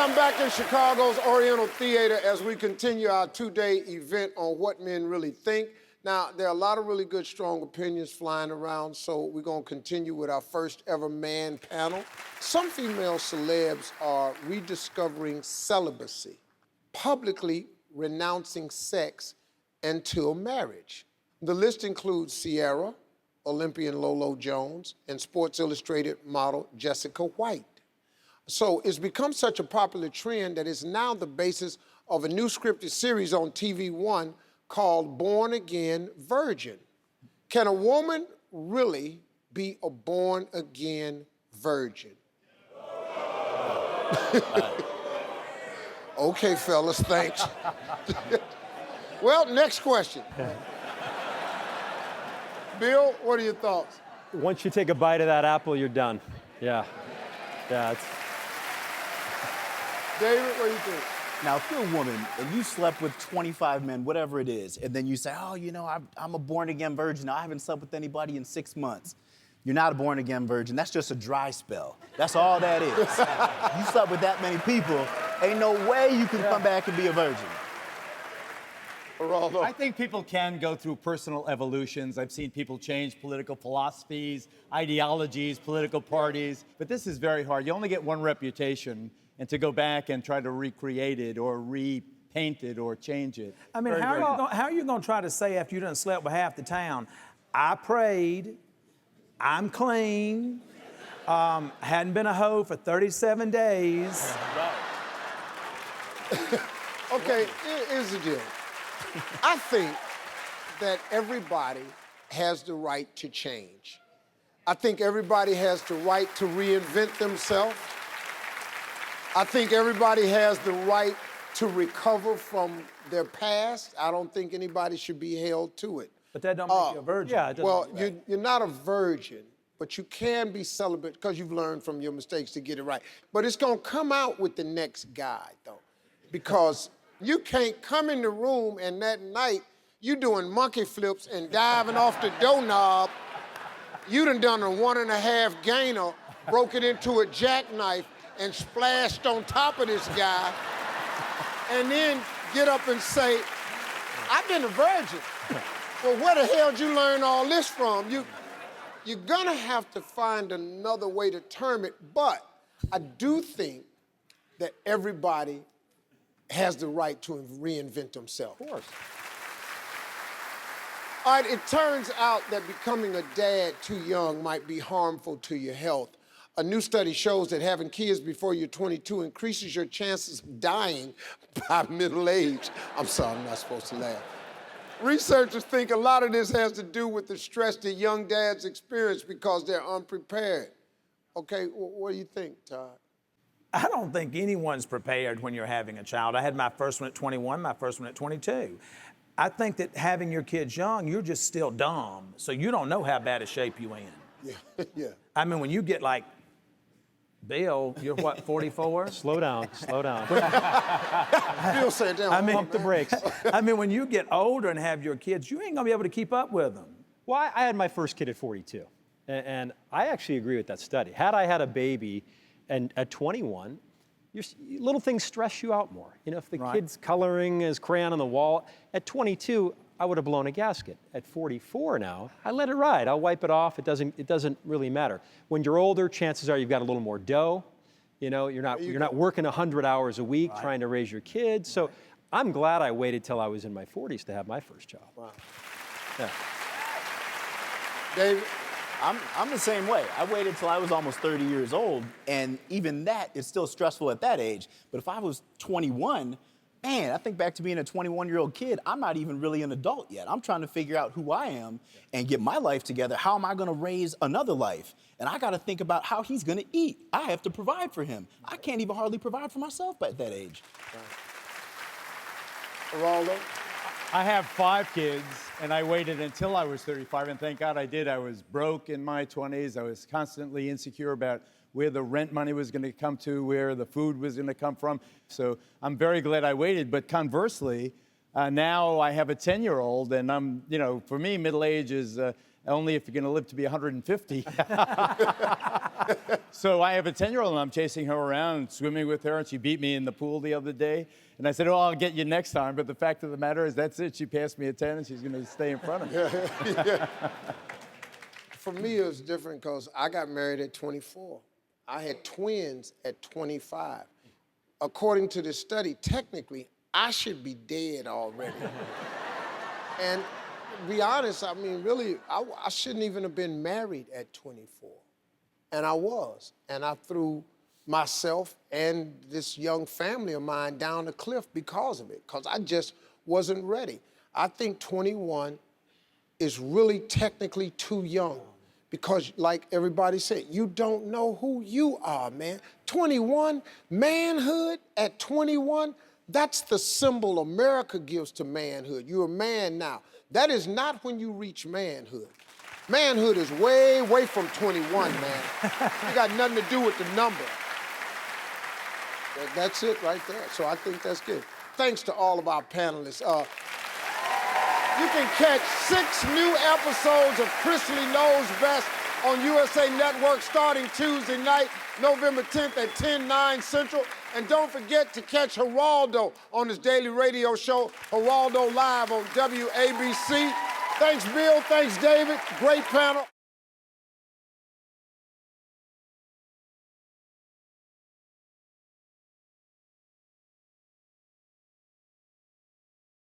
I'm back in Chicago's Oriental Theater as we continue our two-day event on what men really think. Now, there are a lot of really good, strong opinions flying around, so we're gonna continue with our first ever man panel. Some female celebs are rediscovering celibacy, publicly renouncing sex until marriage. The list includes Sierra, Olympian Lolo Jones, and Sports Illustrated model Jessica White. So it's become such a popular trend that it's now the basis of a new scripted series on TV1 called Born Again Virgin. Can a woman really be a born again virgin? Okay, fellas, thanks. Well, next question. Bill, what are your thoughts? Once you take a bite of that apple, you're done. Yeah. Yeah, it's... David, what do you think? Now, if you're a woman and you slept with 25 men, whatever it is, and then you say, oh, you know, I'm a born-again virgin. I haven't slept with anybody in 6 months. You're not a born-again virgin. That's just a dry spell. That's all that is. You slept with that many people, ain't no way you can come back and be a virgin. Geraldo. I think people can go through personal evolutions. I've seen people change political philosophies, ideologies, political parties, but this is very hard. You only get one reputation, and to go back and try to recreate it or repaint it or change it. I mean, how are you gonna try to say after you done slept with half the town, I prayed, I'm clean, hadn't been a hoe for 37 days. Okay, here's the deal. I think that everybody has the right to change. I think everybody has the right to reinvent themselves. I think everybody has the right to recover from their past. I don't think anybody should be held to it. But that don't make you a virgin. Yeah, it doesn't Well, make that. you're not a virgin, but you can be celibate because you've learned from your mistakes to get it right. But it's gonna come out with the next guy, though, because you can't come in the room and that night you doing monkey flips and diving off the doorknob. You done a 1.5 gainer, broke it into a jackknife and splashed on top of this guy, and then get up and say, I've been a virgin. Well, where the hell did you learn all this from? You're gonna have to find another way to term it, but I do think that everybody has the right to reinvent themselves. Of course. All right, it turns out that becoming a dad too young might be harmful to your health. A new study shows that having kids before you're 22 increases your chances of dying by middle age. I'm sorry, I'm not supposed to laugh. Researchers think a lot of this has to do with the stress that young dads experience because they're unprepared. Okay, what do you think, Todd? I don't think anyone's prepared when you're having a child. I had my first one at 21, my first one at 22. I think that having your kids young, you're just still dumb, so you don't know how bad a shape you in. Yeah, yeah. I mean, when you get like, Bill, you're what, 44? Slow down, slow down. Bill said, down. Pump the brakes. I mean, when you get older and have your kids, you ain't gonna be able to keep up with them. Well, I had my first kid at 42, and I actually agree with that study. Had I had a baby and at 21, little things stress you out more. You know, if the kid's coloring his crayon on the wall, at 22, I would have blown a gasket. At 44 now, I let it ride. I'll wipe it off. It doesn't really matter. When you're older, chances are you've got a little more dough. You know, you're not working 100 hours a week trying to raise your kids. So I'm glad I waited till I was in my 40s to have my first child. Wow. Yeah. David? I'm the same way. I waited till I was almost 30 years old, and even that is still stressful at that age. But if I was 21, man, I think back to being a 21-year-old kid, I'm not even really an adult yet. I'm trying to figure out who I am and get my life together. How am I gonna raise another life? And I gotta think about how he's gonna eat. I have to provide for him. I can't even hardly provide for myself at that age. Geraldo? I have 5 kids, and I waited until I was 35, and thank God I did. I was broke in my 20s. I was constantly insecure about where the rent money was going to come to, where the food was going to come from. So I'm very glad I waited. But conversely, Now I have a 10-year-old, and I'm, for me, middle age is only if you're going to live to be 150. So I have a 10-year-old, and I'm chasing her around, swimming with her, and she beat me in the pool the other day. And I said, oh, I'll get you next time. But the fact of the matter is, that's it. She passed me a 10, and she's going to stay in front of me. Yeah. For me, it was different because I got married at 24. I had twins at 25. According to this study, technically, I should be dead already. And to be honest, I mean, really, I shouldn't even have been married at 24. And I was. And I threw myself and this young family of mine down the cliff because of it, because I just wasn't ready. I think 21 is really technically too young because, like everybody said, you don't know who you are, man. 21, manhood at 21, that's the symbol America gives to manhood. You're a man now. That is not when you reach manhood. Manhood is way away from 21, man. You got nothing to do with the number. That's it right there. So I think that's good. Thanks to all of our panelists. You can catch 6 new episodes of Chrisley Knows Best on USA Network starting Tuesday night, November 10th at 10/9 Central. And don't forget to catch Geraldo on his daily radio show, Geraldo Live on WABC. Thanks, Bill. Thanks, David. Great panel.